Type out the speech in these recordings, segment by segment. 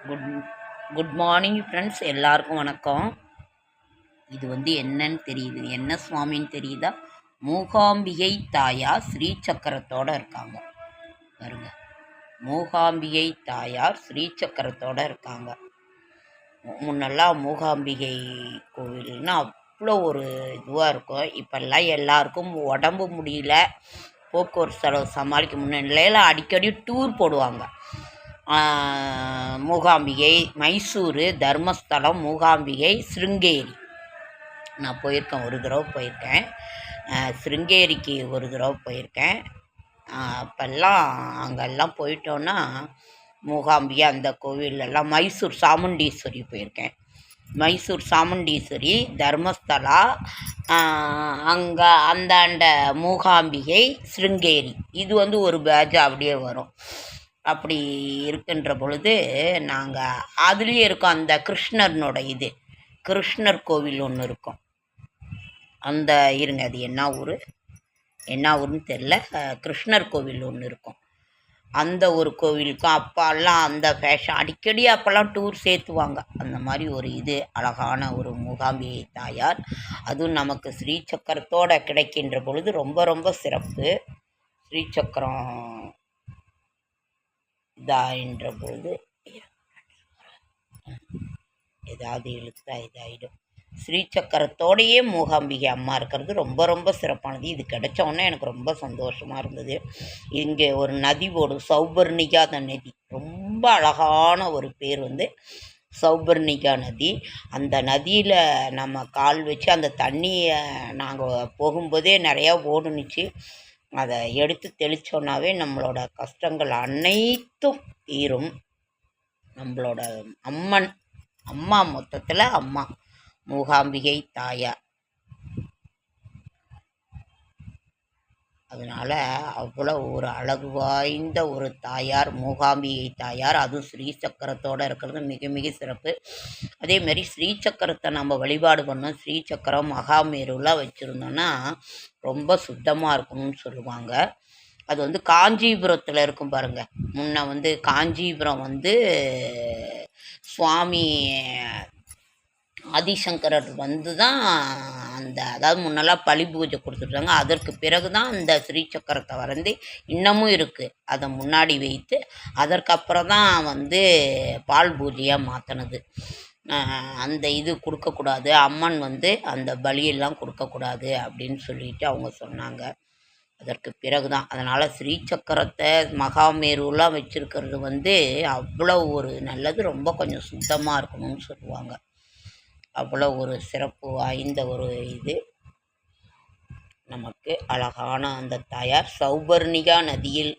Good good morning friends, எல்லாருக்கும் வணக்கம். இது என்னன்னு தெரியுது, என்ன சுவாமின்னு தெரியுதா? மூகாம்பிகை தாயார் ஸ்ரீ சக்கரத்தோட இருக்காங்க பாருங்க. மூகாம்பிகை தாயார் ஸ்ரீ சக்கரத்தோட இருக்காங்க. முன்னெல்லாம் மூகாம்பிகை கோவில்னா அவ்வளோ ஒரு இதுவாக இருக்கும். இப்போல்லாம் எல்லாருக்கும் உடம்பு முடியல, போக்குவரத்து செலவு சமாளிக்க முன்னிலையில் அடிக்கடி டூர் போடுவாங்க. மூகாம்பிகை, மைசூர், தர்மஸ்தலம், மூகாம்பிகை, சிருங்கேரி நான் போயிருக்கேன். ஒரு தடவை போயிருக்கேன். சிருங்கேரிக்கு ஒரு தடவை போயிருக்கேன். அப்போல்லாம் அங்கெல்லாம் போயிட்டோன்னா மூகாம்பிகை அந்த கோவிலெல்லாம், மைசூர் சாமுண்டீஸ்வரி போயிருக்கேன். மைசூர் சாமுண்டீஸ்வரி, தர்மஸ்தலா, அங்கே அந்தாண்ட மூகாம்பிகை, சிருங்கேரி, இது ஒரு பேட்ச் அப்படியே வரும். அப்படி இருக்கின்ற பொழுது நாங்கள் அதுலேயே இருக்கோம். அந்த கிருஷ்ணர்னோட கிருஷ்ணர் கோவில் ஒன்று இருக்கும். அந்த இருங்க, அது என்ன ஊர்னு தெரில, கிருஷ்ணர் கோவில் ஒன்று இருக்கும். அந்த ஒரு கோவிலுக்கும் அப்பாலாம் அந்த ஃபேஷன் அடிக்கடி அப்போல்லாம் டூர் சேர்த்துவாங்க. அந்த மாதிரி ஒரு அழகான ஒரு மூகாம்பிகை தாயார். அதுவும் நமக்கு ஸ்ரீசக்கரத்தோடு கிடைக்கின்ற பொழுது ரொம்ப ரொம்ப சிறப்பு. ஸ்ரீசக்கரம் இதாகின்ற பொழுது ஏதாவது இழுத்தா இதாகிடும். ஸ்ரீசக்கரத்தோடையே மூகாம்பிகை அம்மா இருக்கிறது ரொம்ப ரொம்ப சிறப்பானது. இது கிடைச்சோன்னே எனக்கு ரொம்ப சந்தோஷமாக இருந்தது. இங்கே ஒரு நதி ஓடும், சௌபர்ணிகா நதி. ரொம்ப அழகான ஒரு பேர் சௌபர்ணிகா நதி. அந்த நதியில் நம்ம கால் வச்சு அந்த தண்ணியை நாங்கள் போகும்போதே நிறையா ஓடுனுச்சு. அதை எடுத்து தெளித்தோன்னாவே நம்மளோட கஷ்டங்கள் அனைத்தும் தீரும். நம்மளோட அம்மா மொத்தத்தில் அம்மா மூகாம்பிகை தாயார். அதனால் அவ்வளோ ஒரு அழகு வாய்ந்த ஒரு தாயார் மூகாம்பிகை தாயார். அதுவும் ஸ்ரீசக்கரத்தோடு இருக்கிறது மிக மிக சிறப்பு. அதேமாரி ஸ்ரீசக்கரத்தை நம்ம வழிபாடு பண்ணோம். ஸ்ரீசக்கரம் மகாமேருலாம் வச்சுருந்தோன்னா ரொம்ப சுத்தமாக இருக்கணும்னு சொல்லுவாங்க. அது காஞ்சிபுரத்தில் இருக்கும் பாருங்கள். முன்ன காஞ்சிபுரம் சுவாமி ஆதிசங்கரர் தான் அதாவது முன்னெல்லாம் பழி பூஜை கொடுத்துட்டாங்க. அதற்கு பிறகு தான் அந்த ஸ்ரீசக்கரத்தை இன்னமும் இருக்குது. அதை முன்னாடி வைத்து அதற்கப்புறம் தான் பால் பூஜையாக மாற்றினது. அந்த கொடுக்கக்கூடாது, அம்மன் அந்த பலியெல்லாம் கொடுக்கக்கூடாது அப்படின்னு சொல்லிட்டு அவங்க சொன்னாங்க. அதற்கு பிறகு தான். அதனால் ஸ்ரீசக்கரத்தை மகாமேருலாம் வச்சுருக்கிறது அவ்வளோ ஒரு நல்லது. ரொம்ப கொஞ்சம் சுத்தமாக இருக்கணும்னு சொல்லுவாங்க. அவ்வளோ ஒரு சிறப்பு வாய்ந்த ஒரு நமக்கு அழகான அந்த தாயார். சௌபர்ணிகா நதியில்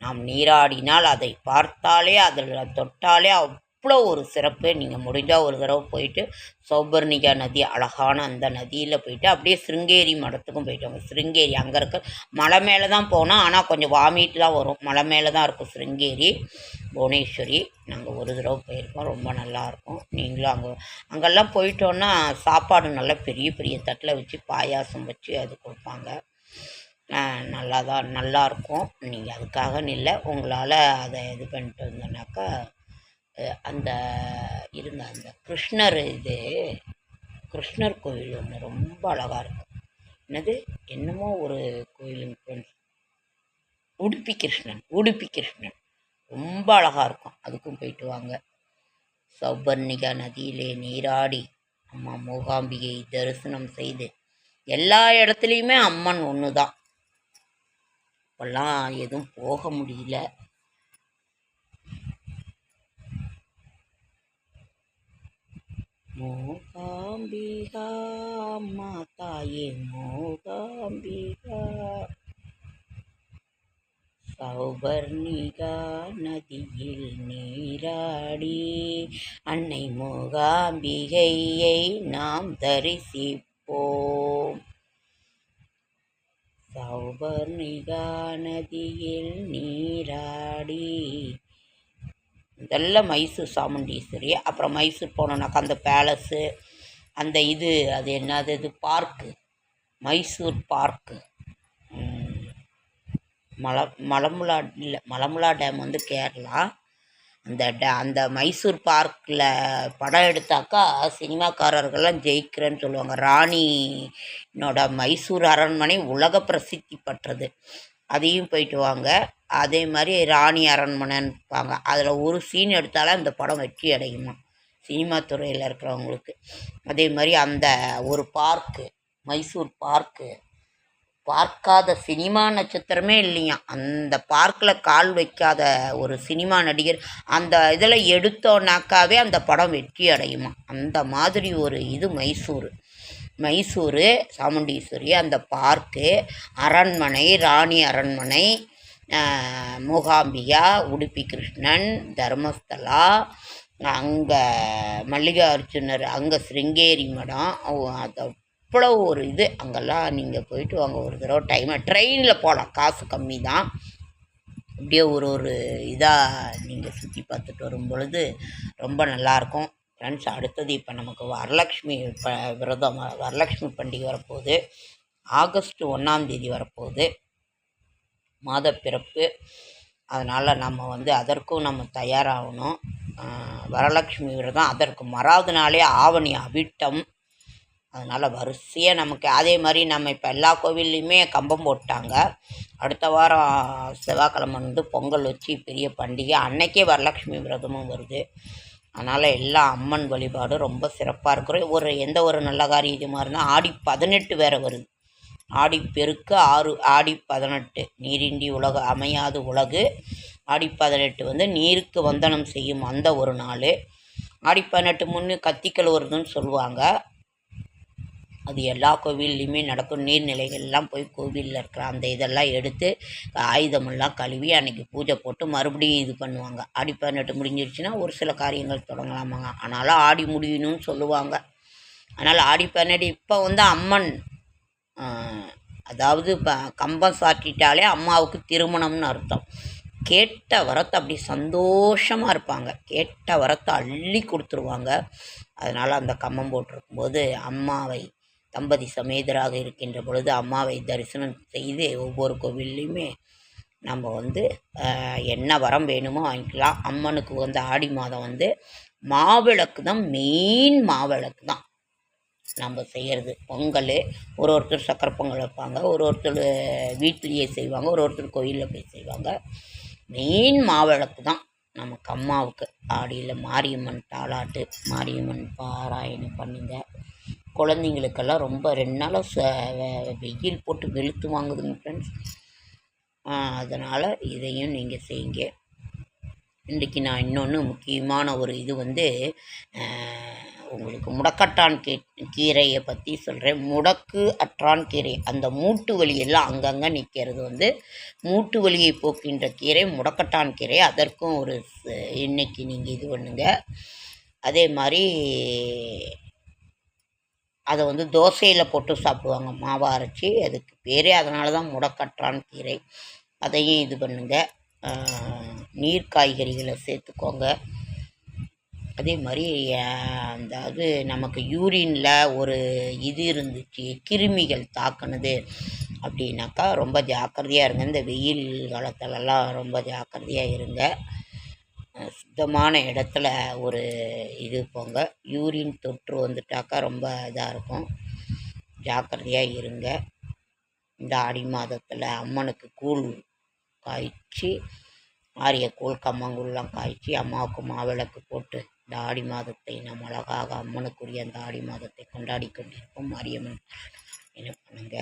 நாம் நீராடினால், அதை பார்த்தாலே, அதில் தொட்டாலே அவ்வளோ ஒரு சிறப்பு. நீங்கள் முடிஞ்சால் ஒரு தடவை போயிட்டு சௌபர்ணிகா நதி, அழகான அந்த நதியில் போயிட்டு அப்படியே சிருங்கேரி மடத்துக்கும் போயிட்டோங்க. சிருங்கேரி அங்கே இருக்க மலை மேலே தான் போனோம். ஆனால் கொஞ்சம் வாமிட்லாம் வரும். மலை மேலே தான் இருக்கும் சிருங்கேரி புவனேஸ்வரி. நாங்கள் ஒரு தடவை போயிருக்கோம். ரொம்ப நல்லாயிருக்கும். நீங்களும் அங்கெல்லாம் போயிட்டோன்னா சாப்பாடு நல்லா பெரிய பெரிய தட்டில் வச்சு பாயாசம் வச்சு அது கொடுப்பாங்க. நல்லாயிருக்கும். நீங்கள் அதுக்காக இல்லை, உங்களால் அதை பண்ணிட்டு வந்தோன்னாக்கா அந்த அந்த கிருஷ்ணர் கோவில் ஒன்று ரொம்ப அழகாக இருக்கும். என்னமோ ஒரு கோயிலுங்க ஃப்ரெண்ட்ஸ், உடுப்பி கிருஷ்ணன் ரொம்ப அழகாக இருக்கும். அதுக்கும் போயிட்டு வாங்க. சௌபர்ணிகா நதியிலே நீராடி அம்மா மூகாம்பிகை தரிசனம் செய்து, எல்லா இடத்துலையுமே அம்மன் ஒன்று தான். இப்போல்லாம் எதுவும் போக முடியல. மூகாம்பிகா மாதாயே மூகாம்பிகா, சௌபர்ணிகா நதியில் நீராடி அன்னை மூகாம்பிகையை நாம் தரிசிப்போம். சௌபர்ணிகா நதியில் நீராடி. இதெல்லாம் மைசூர் சாமுண்டீஸ்வரி. அப்புறம் மைசூர் போனோன்னாக்கா அந்த பேலஸு, அந்த அது என்னது park, Mysore park. Malampuzha dam Kerala. அந்த மைசூர் பார்க்கில் படம் எடுத்தாக்கா சினிமாக்காரர்கள்லாம் ஜெயிக்கிறேன்னு சொல்லுவாங்க. ராணினோட மைசூர் அரண்மனை உலக பிரசித்தி பெற்றது. அதையும் போயிட்டு வாங்க. அதே மாதிரி ராணி அரண்மனைன்னுப்பாங்க. அதில் ஒரு சீன் எடுத்தாலே அந்த படம் வெற்றி அடையுமா சினிமா துறையில் இருக்கிறவங்களுக்கு. அதே மாதிரி அந்த ஒரு பார்க்கு, மைசூர் பார்க்கு, பார்க்காத சினிமா நட்சத்திரமே இல்லையா. அந்த பார்க்கில் கால் வைக்காத ஒரு சினிமா நடிகர் அந்த இதில் எடுத்தோன்னாக்காவே அந்த படம் வெற்றி அடையுமா. அந்த மாதிரி ஒரு இது மைசூர் சாமுண்டீஸ்வரி, அந்த பார்க்கு, அரண்மனை, ராணி அரண்மனை, மூகாம்பிகா, உடுப்பி கிருஷ்ணன், தர்மஸ்தலா, அங்கே மல்லிகார்ஜுனர், அங்கே சிருங்கேரி மடம், அது அவ்வளோ ஒரு இது. அங்கெல்லாம் நீங்கள் போயிட்டு வாங்க ஒரு தடவை. ட்ரெயினில் போகலாம், காசு கம்மி தான். அப்படியே ஒரு இதாக நீங்கள் சுற்றி பார்த்துட்டு வரும் பொழுது ரொம்ப நல்லாயிருக்கும் ஃப்ரெண்ட்ஸ். அடுத்தது இப்போ நமக்கு வரலக்ஷ்மி விரதம், வரலக்ஷ்மி பண்டிகை வரப்போகுது. ஆகஸ்ட் 1 வரப்போகுது, மாதப்பிறப்பு. அதனால் நம்ம அதற்கும் நம்ம தயாராகணும். வரலக்ஷ்மி விரதம், அதற்கு மறாவது நாளே ஆவணி அவிட்டம். அதனால் வரிசையாக நமக்கு அதே மாதிரி நம்ம இப்போ எல்லா கோவில்லையுமே கம்பம் போட்டாங்க. அடுத்த வாரம் செவ்வாய்க்கிழமை பொங்கல் வச்சு பெரிய பண்டிகை, அன்னைக்கே வரலக்ஷ்மி விரதமும் வருது. அதனால் எல்லா அம்மன் வழிபாடு ரொம்ப சிறப்பாக இருக்கிறோம். எந்த ஒரு நல்ல காரியமாக இருந்தால் ஆடி 18 வேறு வருது. ஆடி பெருக்கு 6, ஆடி 18 நீரின்றி உலகு அமையாது உலகு. ஆடி 18 நீருக்கு வந்தனம் செய்யும் அந்த ஒரு நாள். ஆடி 18 முன்னு கத்திக்கல் வருதுன்னு சொல்லுவாங்க. அது எல்லா கோவில்லையுமே நடக்கும். நீர்நிலைகள்லாம் போய் கோவிலில் இருக்கிற அந்த இதெல்லாம் எடுத்து ஆயுதமெல்லாம் கழுவி அன்றைக்கி பூஜை போட்டு மறுபடியும் இது பண்ணுவாங்க. ஆடி 18 முடிஞ்சிருச்சுன்னா ஒரு சில காரியங்கள் தொடங்கலாமாங்க. ஆனாலும் ஆடி முடியணும்னு சொல்லுவாங்க. அதனால் ஆடி 18 இப்போ அம்மன் அதாவது கம்பம் சாட்டிட்டாலே அம்மாவுக்கு திருமணம்னு அர்த்தம். கேட்ட வரத்தை அப்படி சந்தோஷமாக இருப்பாங்க, கேட்ட வரத்தை அள்ளி கொடுத்துருவாங்க. அதனால் அந்த கம்பம் போட்டிருக்கும்போது அம்மாவை தம்பதி சமேதராக இருக்கின்ற பொழுது அம்மாவை தரிசனம் செய்து ஒவ்வொரு கோவில்லையுமே நம்ம என்ன வரம் வேணுமோ வாங்கிக்கலாம். அம்மனுக்கு ஆடி மாதம் மாவிளக்கு தான், மெயின் மாவிளக்கு தான் நம்ம செய்கிறது. பொங்கல் ஒருத்தர் சக்கரை பொங்கல் வைப்பாங்க, ஒருத்தர் வீட்டிலேயே செய்வாங்க, ஒருத்தர் கோயிலில் போய் செய்வாங்க. மெயின் மாவிளக்கு தான் நமக்கு அம்மாவுக்கு. ஆடியில் மாரியம்மன் தாலாட்டு, மாரியம்மன் பாராயணம் பண்ணுங்க. குழந்தைங்களுக்கெல்லாம் ரொம்ப 2 நாளாக வெயில் போட்டு வெளுத்து வாங்குதுங்க ஃப்ரெண்ட்ஸ். அதனால் இதையும் நீங்கள் செய்யுங்க. இன்றைக்கி நான் இன்னொன்று முக்கியமான ஒரு இது உங்களுக்கு முடக்கட்டான் கீரையை பற்றி சொல்கிறேன். முடக்கு அற்றான் கீரை, அந்த மூட்டு வலியெல்லாம் அங்கங்கே நிற்கிறது மூட்டு வலியை போக்கின்ற கீரை முடக்கட்டான் கீரை. அதற்கும் இன்னைக்கு நீங்கள் இது பண்ணுங்க. அதே மாதிரி அதை தோசையில் போட்டு சாப்பிடுவாங்க, மாவை அரைச்சி. அதுக்கு பேரே அதனால தான் முடக்கற்றான் கீரை. அதையும் இது பண்ணுங்க. நீர் காய்கறிகளை சேர்த்துக்கோங்க. அதே மாதிரி அதாவது நமக்கு யூரினில் ஒரு இது இருந்துச்சு, கிருமிகள் தாக்குனது அப்படின்னாக்கா ரொம்ப ஜாக்கிரதையாக இருங்க. இந்த வெயில் காலத்துலலாம் ரொம்ப ஜாக்கிரதையாக இருங்க. சுத்தமான இடத்துல ஒரு இது போங்க. யூரின் தொற்று வந்துட்டாக்கா ரொம்ப இதாக இருக்கும், ஜாக்கிரதையாக இருங்க. இந்த ஆடி மாதத்தில் அம்மனுக்கு கூழ் காய்ச்சி, ஆரிய கூழ் கம்மங்கூழ்லாம் காய்ச்சி அம்மாவுக்கு மாவிளக்கு போட்டு இந்த ஆடி மாதத்தை நாம் அழகாக அம்மனுக்குரிய அந்த ஆடி மாதத்தை கொண்டாடி கொண்டிருப்போம். மாரியம்மன் என்ன பண்ணுங்க.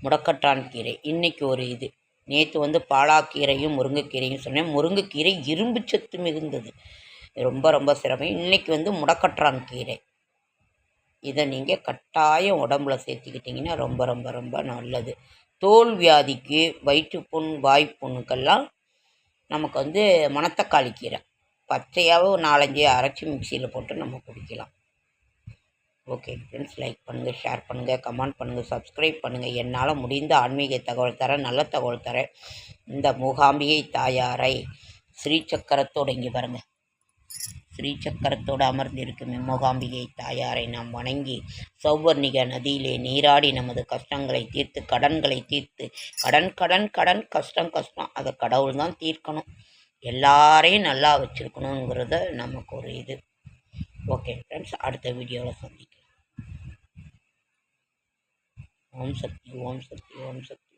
முடக்கட்டான் கீரை இன்றைக்கி ஒரு இது. நேற்று பாலாக்கீரையும் முருங்கைக்கீரையும் சொன்னேன். முருங்கைக்கீரை இரும்பு சத்து மிகுந்தது, ரொம்ப ரொம்ப சிரமம். இன்றைக்கி முடக்கட்டான் கீரை, இதை நீங்கள் கட்டாயம் உடம்புல சேர்த்துக்கிட்டிங்கன்னா ரொம்ப ரொம்ப ரொம்ப நல்லது. தோல் வியாதிக்கு, வயிற்றுப்புண், வாய்ப்புண்ணுக்கெல்லாம் நமக்கு மணத்தக்காளி கீரை பச்சையாகவும் 4-5 அரைச்சி மிக்சியில் போட்டு நம்ம குடிக்கலாம். ஓகே ஃப்ரெண்ட்ஸ், லைக் பண்ணுங்கள், ஷேர் பண்ணுங்கள், கமெண்ட் பண்ணுங்கள், சப்ஸ்கிரைப் பண்ணுங்கள். என்னால் முடிந்த ஆன்மீக தகவல் தரேன், நல்ல தகவல் தரேன். இந்த மூகாம்பிகை தாயாரை ஸ்ரீசக்கரத்தோடு இங்கே பாருங்கள், ஸ்ரீசக்கரத்தோடு அமர்ந்திருக்கும் மூகாம்பிகை தாயாரை நாம் வணங்கி சௌவர்ணிக நதியிலே நீராடி நமது கஷ்டங்களை தீர்த்து, கடன்களை தீர்த்து, கடன் கஷ்டம் அதை கடவுள் தான் தீர்க்கணும். எல்லாரையும் நல்லா வச்சுருக்கணுங்கிறத நமக்கு ஒரு இது. ஓகே ஃப்ரெண்ட்ஸ், அடுத்த வீடியோவில் சந்திக்கலாம். ஓம் சக்தி, ஓம் சக்தி, ஓம் சக்தி.